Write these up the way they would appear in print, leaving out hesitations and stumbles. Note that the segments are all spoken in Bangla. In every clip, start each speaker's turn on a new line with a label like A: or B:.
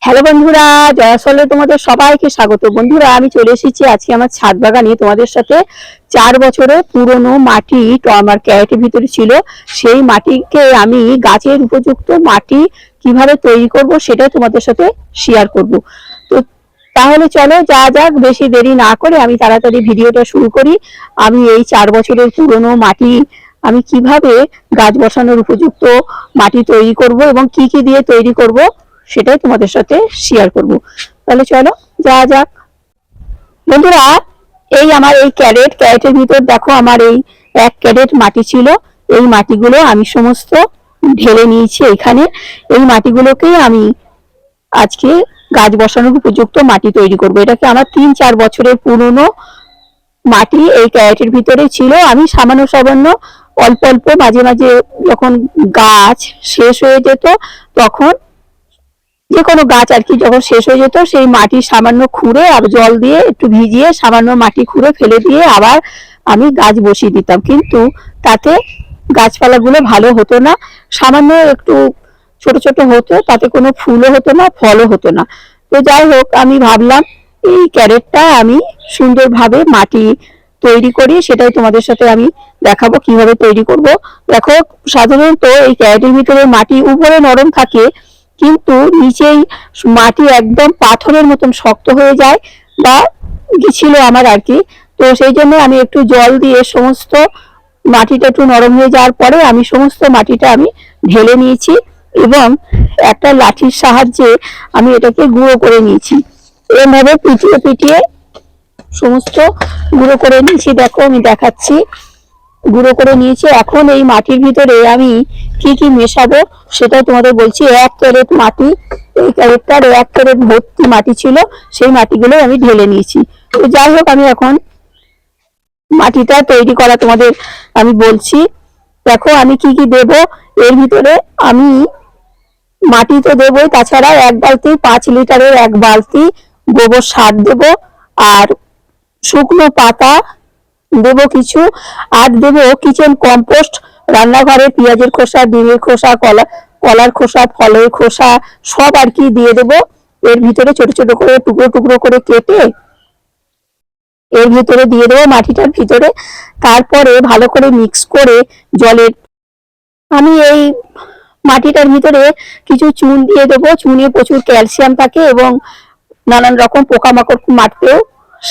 A: হ্যালো বন্ধুরা, জয়াসলে তোমাদের সবাইকে স্বাগত। বন্ধুরা, আমি চলে এসেছি আজকে আমার ছাদ বাগানে তোমাদের সাথে। 4 বছরের পুরনো মাটি তো আমার ক্যারেটের ভিতরে ছিল, সেই মাটিকে আমি গাছের উপযুক্ত মাটি কিভাবে তৈরি করব সেটাই তোমাদের সাথে শেয়ার করব। তো তাহলে চলো যা যাক, বেশি দেরি না করে আমি তাড়াতাড়ি ভিডিওটা শুরু করি। আমি এই 4 বছরের পুরনো মাটি আমি কিভাবে গাছ বসানোর উপযুক্ত মাটি তৈরি করব এবং কি কি দিয়ে তৈরি করব সেটাই তোমাদের সাথে শেয়ার করব। তাহলে চলো যা যাক। বন্ধুরা, এই আমার এই ক্যারেটের ভিতর দেখো, আমার এই 1 ক্যারেট মাটি ছিল। এই মাটিগুলো আমি সমস্ত ঢেলে নিয়েছি এখানে। এই মাটিগুলোকেই আমি আজকে গাছ বসানোর উপযুক্ত মাটি তৈরি করব। এটাকে আমার 3-4 বছরের পুরনো মাটি এই ক্যারেটের ভিতরে ছিল। আমি সামান্য সামান্য অল্প অল্প মাঝে মাঝে যখন গাছ শেষ হয়ে যেত, তখন যে কোনো গাছ আর কি যখন শেষ হয়ে যেত, সেই মাটি সামান্য খুঁড়ে আর জল দিয়ে একটু ভিজিয়ে সামান্য মাটি খুঁড়ে ফেলে দিয়ে আবার আমি গাছ বসিয়ে দিতাম, কিন্তু তাতে গাছপালাগুলো ভালো হতো না। সামান্য একটু ছোট ছোট হতো, তাতে কোনো ফুলও হতো না, ফলও হতো না। তো যাই হোক, আমি ভাবলাম এই ক্যারেটটা আমি সুন্দরভাবে মাটি তৈরি করি, সেটাই তোমাদের সাথে আমি দেখাবো কিভাবে তৈরি করব। দেখো, সাধারণত এই ক্যারেটের ভিতরে মাটি উপরে নরম থাকে, কিন্তু নিচেই মাটি একদম পাথরের মতন শক্ত হয়ে যায় বা গেছিল আমার আর কি। তো সেই জন্য আমি একটু জল দিয়ে সমস্ত মাটিটা একটু নরম হয়ে যাওয়ার পরে আমি সমস্ত মাটিটা আমি ঢেলে নিয়েছি এবং একটা লাঠির সাহায্যে আমি এটাকে গুঁড়ো করে নিয়েছি। এভাবে পিটিয়ে পিটিয়ে সমস্ত গুঁড়ো করে নিয়েছি। দেখো, আমি দেখাচ্ছি, গুঁড়ো করে নিয়েছি। এখন এই মাটির ভিতরে আমি কি কি মেশাবো সেটা তোমাদের বলছি। 1 ক্যারেট মাটি, এই ক্যারেটটার 1 ক্যারেট ভর্তি মাটি ছিল, সেই মাটিগুলো আমি ঢেলে নিয়েছি। তো যাই হোক, আমি এখন মাটিটা তৈরি করা তোমাদের আমি বলছি। দেখো, আমি কি কি দেব এর ভিতরে। আমি মাটি তো দেবই, তাছাড়া 1 বালতি 5 লিটারের 1 বালতি গোবর সার দেব, আর শুকনো পাতা দেব কিছু, আর দেব কিচেন কম্পোস্ট। রান্নাঘরে পেঁয়াজের খোসা, ডিমের খোসা, কলার খোসা, ফলের খোসা সব আর কি দিয়ে দেব। এর ভিতরে ছোট ছোট করে টুকরো টুকরো করে কেটে এর ভিতরে দিয়ে দেবো মাটিটার ভিতরে। তারপরে ভালো করে মিক্স করে জলের আমি এই মাটিটার ভিতরে কিছু চুন দিয়ে দেবো। চুনে প্রচুর ক্যালসিয়াম থাকে এবং নানান রকম পোকামাকড় মারতেও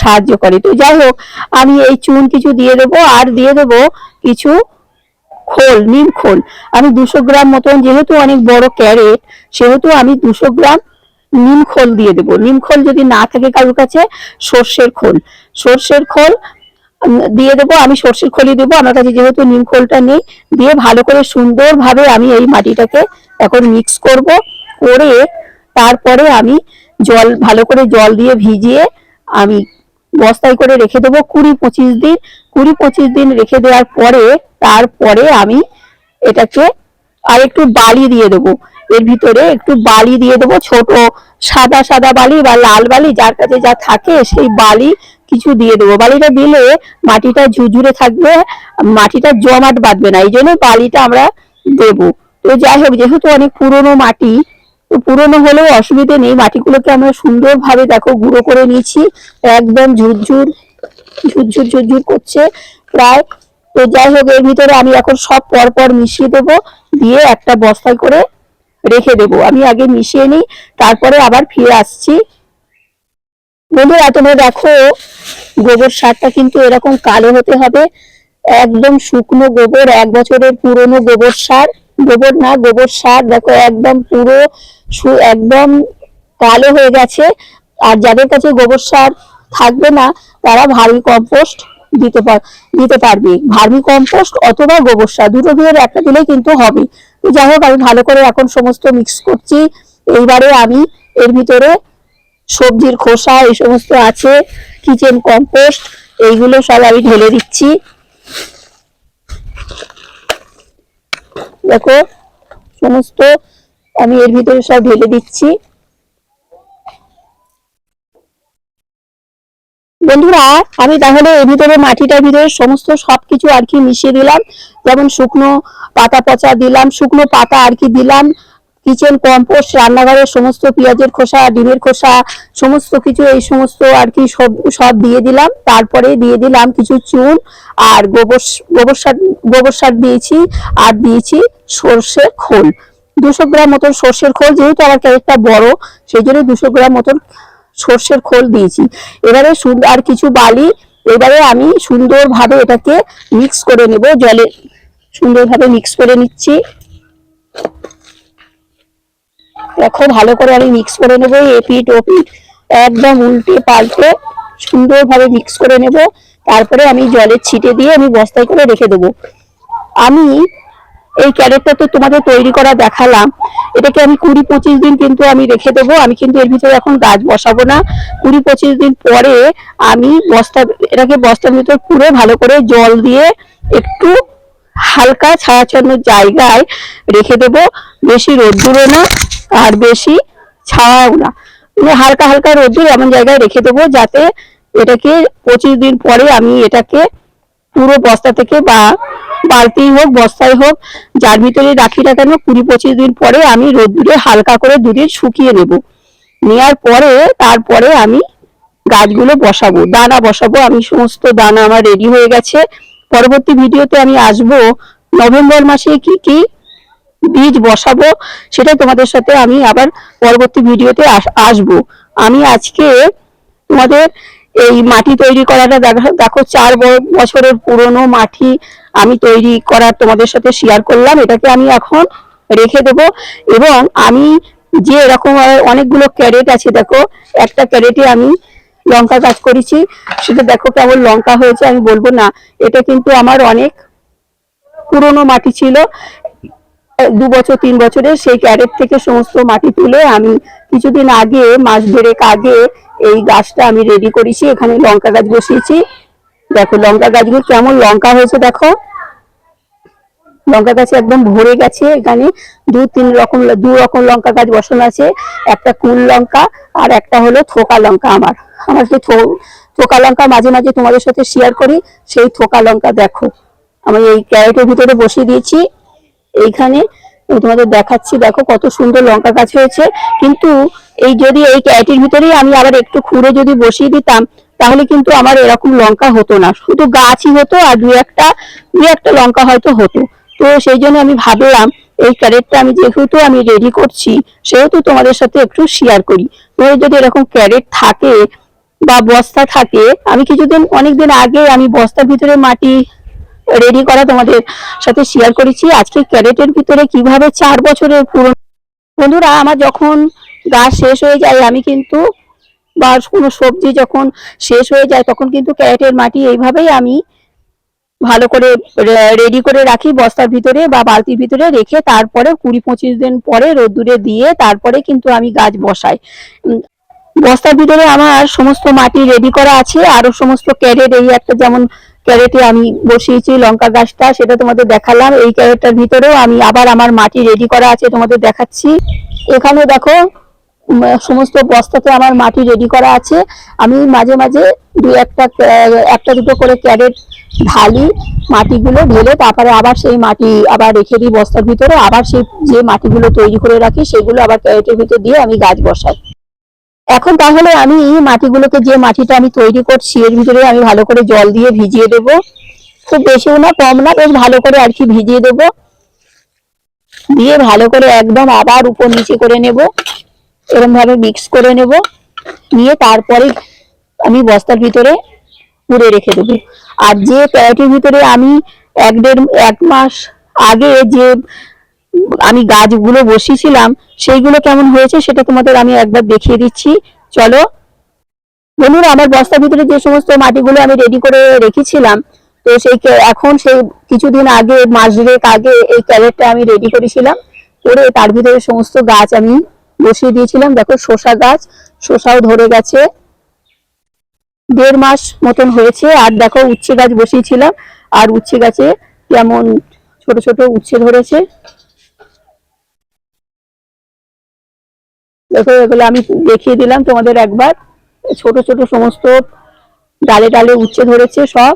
A: সাহায্য করে। তো যাই হোক, আমি এই চুন কিছু দিয়ে দেবো, আর দিয়ে দেবো কিছু খোল, নিম খোল। আমি 200 গ্রাম মতন, যেহেতু অনেক বড় ক্যারেট সেহেতু আমি 200 গ্রাম নিম খোল দিয়ে দেবো। নিম খোল যদি না থাকে কারোর কাছে, সর্ষের খোল দিয়ে দেবো। আমি সর্ষের খোলই দেবো, আমার কাছে যেহেতু নিম খোলটা নেই। দিয়ে ভালো করে সুন্দরভাবে আমি এই মাটিটাকে এখন মিক্স করব। করে তারপরে আমি ভালো করে জল দিয়ে ভিজিয়ে আমি বস্তায় করে রেখে দেবো 20-25 দিন রেখে দেওয়ার পরে তারপরে আমি এটাকে আর একটু বালি দিয়ে দেবো। এর ভিতরে একটু বালি দিয়ে দেবো, ছোট সাদা সাদা বালি বা লাল বালি, যার কাছে যা থাকে সেই বালি কিছু দিয়ে দেবো। বালিটা দিলে মাটিটা ঝুরঝুরে থাকবে, মাটিটা জমাট বাঁধবে না, এই জন্য বালিটা আমরা দেবো। তো যাই হোক, যেহেতু অনেক পুরনো মাটি, তো পুরনো হলেও অসুবিধে নেই। মাটিগুলোকে আমরা সুন্দরভাবে দেখো গুঁড়ো করে নিয়েছি, একদম ঝুরঝুর ঝুরঝুর ঝুরঝুর করছে প্রায়। তো যাই হোক, এর ভিতরে আমি এখন সব পরপর মিশিয়ে দেবো, দিয়ে একটা বস্তায় করে রেখে দেবো। আমি আগে মিশিয়ে নিই, তারপরে আবার ফিরে আসছি। বন্ধুরা, তোমরা দেখো, গোবর সারটা কিন্তু এরকম কালো হতে হবে, একদম শুকনো গোবর, 1 বছরের পুরনো গোবর সার, গোবর না গোবর সার। দেখো, একদম পুরো একদম কালো হয়ে গেছে। আর যাদের কাছে গোবর সার থাকবে না, তারা ভার্মি কম্পোস্ট দিতে পারবে। ভার্মি কম্পোস্ট অথবা গোবর সার, দুটো দিয়ে একটা দিলেই কিন্তু হবে। তো যাই হোক, আমি ভালো করে এখন সমস্ত মিক্স করছি। এইবারে আমি এর ভিতরে সবজির খোসা এই সমস্ত আছে, কিচেন কম্পোস্ট, এইগুলো সব আমি ঢেলে দিচ্ছি। দেখো, সমস্ত আমি এর ভিতরে সব ঢেলে দিচ্ছি। বন্ধুরা, আমি তাহলে এর ভিতরে মাটিটার ভিতরে সমস্ত সবকিছু আর কি মিশিয়ে দিলাম। যেমন শুকনো পাতা পচা দিলাম, শুকনো পাতা আর কি দিলাম, কিচেন কম্পোস্ট, রান্নাঘরের সমস্ত পেঁয়াজের খোসা, ডিমের খোসা, সমস্ত কিছু এই সমস্ত আর কি সব সব দিয়ে দিলাম। তারপরে দিয়ে দিলাম কিছু চুন আর গোবর সার দিয়েছি, আর দিয়েছি সর্ষের খোল, 200 গ্রাম মতন সর্ষের খোল। যেহেতু আমার ক্যারেটটা বড় সেই জন্য 200 গ্রাম মতন সর্ষের খোল দিয়েছি। এবারে আর কিছু বালি, এবারে আমি সুন্দরভাবে এটাকে মিক্স করে নেব, জলে সুন্দরভাবে মিক্স করে নিচ্ছি। দেখো ভালো করে আমি মিক্স করে নেবো, এপিট ওপিট একদম উল্টে পাল্টে সুন্দরভাবে মিক্স করে নেব। তারপরে আমি জলের ছিটে দিয়ে আমি বস্তায় করে রেখে দেবো। আমি এই ক্যারেটটা তো তোমাদের তৈরি করা দেখালাম, এটাকে আমি 20-25 দিন কিন্তু আমি রেখে দেবো। আমি কিন্তু এর ভিতরে এখন গাছ বসাবো না। 20-25 দিন পরে আমি এটাকে বস্তার ভিতর পুরো ভালো করে জল দিয়ে একটু হালকা ছায়াচ্ছন্ন জায়গায় রেখে দেব। বেশি রোদ্দুরও না আর বেশি ছায়াও না, মানে হালকা হালকা রোদ্দুর এমন জায়গায় রেখে দেবো যাতে এটাকে 25 দিন পরে আমি এটাকে পুরো বস্তা থেকে বা বালতি হোক বস্তায় হোক যার ভিতরে রাখি না কেন 20-25 দিন পরে আমি রোদ্দুরে হালকা করে দুদিন শুকিয়ে নেব। নেওয়ার পরে তারপরে আমি গাছগুলো বসাবো, দানা বসাবো। আমি সমস্ত দানা আমার রেডি হয়ে গেছে। পরবর্তী ভিডিওতে আমি আসবো নভেম্বর মাসে কি কি বীজ বসাবো সেটা তোমাদের সাথে আমি আবার পরবর্তী ভিডিওতে আসবো। আমি আজকে তোমাদের এই মাটি তৈরি করাটা দেখো 4 বছরের পুরনো মাটি আমি তৈরি করার তোমাদের সাথে শেয়ার করলাম। এটাকে আমি এখন রেখে দেব। এবং আমি যে এরকম অনেকগুলো ক্যারেট আছে, দেখো একটা ক্যারেটে আমি লঙ্কা গাছ করেছি, সেটা দেখো কেমন লঙ্কা হয়েছে। আমি বলবো না, এটা কিন্তু আমার অনেক পুরনো মাটি ছিল, 2 বছর 3 বছরের। সেই ক্যারেট থেকে সমস্ত মাটি তুলে আমি কিছুদিন আগে, মাস দেড়েক আগে এই গাছটা আমি রেডি করেছি। এখানে লঙ্কা গাছ বসিয়েছি, দেখো লঙ্কা গাছগুলো কেমন লঙ্কা হয়েছে। দেখো লঙ্কা গাছে একদম ভরে গেছে। এখানে দু রকম লঙ্কা গাছ বসানো আছে, একটা কুল লঙ্কা আর একটা হলো থোকা লঙ্কা। আমার সেই থোকা লঙ্কা মাঝে মাঝে তোমাদের সাথে শেয়ার করি। সেই থোকা লঙ্কা দেখো আমি এই ক্যারেটের ভিতরে বসিয়ে দিয়েছি। এইখানে তোমাদের দেখাচ্ছি, দেখো কত সুন্দর লঙ্কা গাছ হয়েছে। কিন্তু যদি এই ক্যারেটের ভিতরেই আমি আবার একটু খুঁড়ে যদি বসিয়ে দিতাম তাহলে কিন্তু আমার এরকম লঙ্কা হতো না, শুধু গাছই হতো আর দু একটা লঙ্কা হয়তো হতো। তো সেই জন্য আমি ভাবলাম এই ক্যারেটটা আমি যেহেতু আমি রেডি করছি সেহেতু তোমাদের সাথে একটু শেয়ার করি। তোমাদের যদি এরকম ক্যারেট থাকে বা বস্তা থাকে, আমি অনেকদিন আগে আমি বস্তার ভিতরে মাটি রেডি করা তোমাদের সাথে শেয়ার করেছি। আজকে ক্যারেটের ভিতরে কিভাবে 4 বছরের পুরনো, বন্ধুরা আমার যখন গাছ শেষ হয়ে যায় আমি কিন্তু বা কোনো সবজি যখন শেষ হয়ে যায় তখন কিন্তু ক্যারেটের মাটি এইভাবেই আমি ভালো করে রেডি করে রাখি বস্তার ভিতরে বা বালতির ভিতরে রেখে, তারপরে 20-25 দিন পরে রোদ্দুরে দিয়ে তারপরে কিন্তু আমি গাছ বসাই। বস্তার ভিতরে আমার সমস্ত মাটি রেডি করা আছে, আরো সমস্ত ক্যারেট, এই একটা যেমন ক্যারেটে আমি বসিয়েছি লঙ্কা গাছটা, সেটা তোমাদের দেখালাম। এই ক্যারেটটার ভিতরেও আমি আবার আমার মাটি রেডি করা আছে, তোমাদের দেখাচ্ছি। এখানে দেখো সমস্ত বস্তাতে আমার মাটি রেডি করা আছে। আমি মাঝে মাঝে একটা দুটো করে ক্যারেট ঢালি, মাটিগুলো ঢেলে তারপরে আবার সেই মাটি আবার রেখে দিই বস্তার ভিতরে। আবার সেই যে মাটিগুলো তৈরি করে রাখি সেগুলো আবার ক্যারেটের ভিতর দিয়ে আমি গাছ বসাই। এখন তাহলে আমি মাটিগুলোকে, যে মাটিটা আমি তৈরি করছি এর ভিতরে আমি ভালো করে জল দিয়ে ভিজিয়ে দেব। খুব বেশিও না কম না, বেশ ভালো করে আর কি ভিজিয়ে দেব। দিয়ে ভালো করে একদম আবার উপর নিচে করে নেব, এরকম ভাবে মিক্স করে নেব। নিয়ে তারপরে আমি বস্তার ভিতরে পুরে রেখে দেবো। আর যে ক্যারেটের ভিতরে আমি 1 মাস আগে যে আমি গাছগুলো বসিয়েছিলাম সেইগুলো কেমন হয়েছে সেটা তোমাদের আমি একবার দেখিয়ে দিচ্ছি। চলো বন্ধুরা, আমার বস্তার ভিতরে যে সমস্ত মাটিগুলো আমি রেডি করে রেখেছিলাম, তো এখন সেই কিছুদিন আগে, মাস দুয়েক আগে এই ক্যারেটটা আমি রেডি করেছিলাম, করে তার ভিতরে সমস্ত গাছ আমি বসিয়ে দিয়েছিলাম। দেখো শসা গাছ, শসাও ধরে গেছে, 1.5 মাস মতন হয়েছে। আর দেখো উচ্ছে গাছ বসিয়েছিলাম, আর উচ্ছে গাছে কেমন ছোট ছোট উচ্ছে ধরেছে। দেখো এগুলো আমি দেখিয়ে দিলাম তোমাদের একবার, ছোট ছোট সমস্ত ডালে ডালে উচ্ছে ধরেছে সব।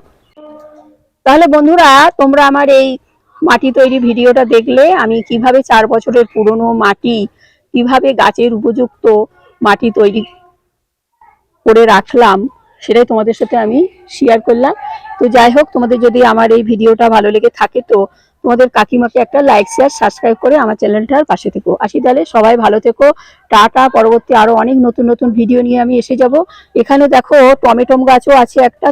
A: তাহলে বন্ধুরা তোমরা আমার এই মাটি তৈরি ভিডিওটা দেখলে আমি কিভাবে 4 বছরের পুরনো মাটি কিভাবে গাছের উপযুক্ত মাটি তৈরি করে রাখলাম সেটাই তোমাদের সাথে আমি শেয়ার করলাম। তো যাই হোক, তোমাদের যদি আমার এই ভিডিওটা ভালো লেগে থাকে তো তোমাদের কাকিমাকে একটা লাইক শেয়ার সাবস্ক্রাইব করে আমার চ্যানেলটার পাশে থেকো। আসি তাহলে, সবাই ভালো থেকো, টাটা। পরবর্তী আরো অনেক নতুন নতুন ভিডিও নিয়ে আমি এসে যাব। এখানে দেখো টমেটো গাছও আছে একটা।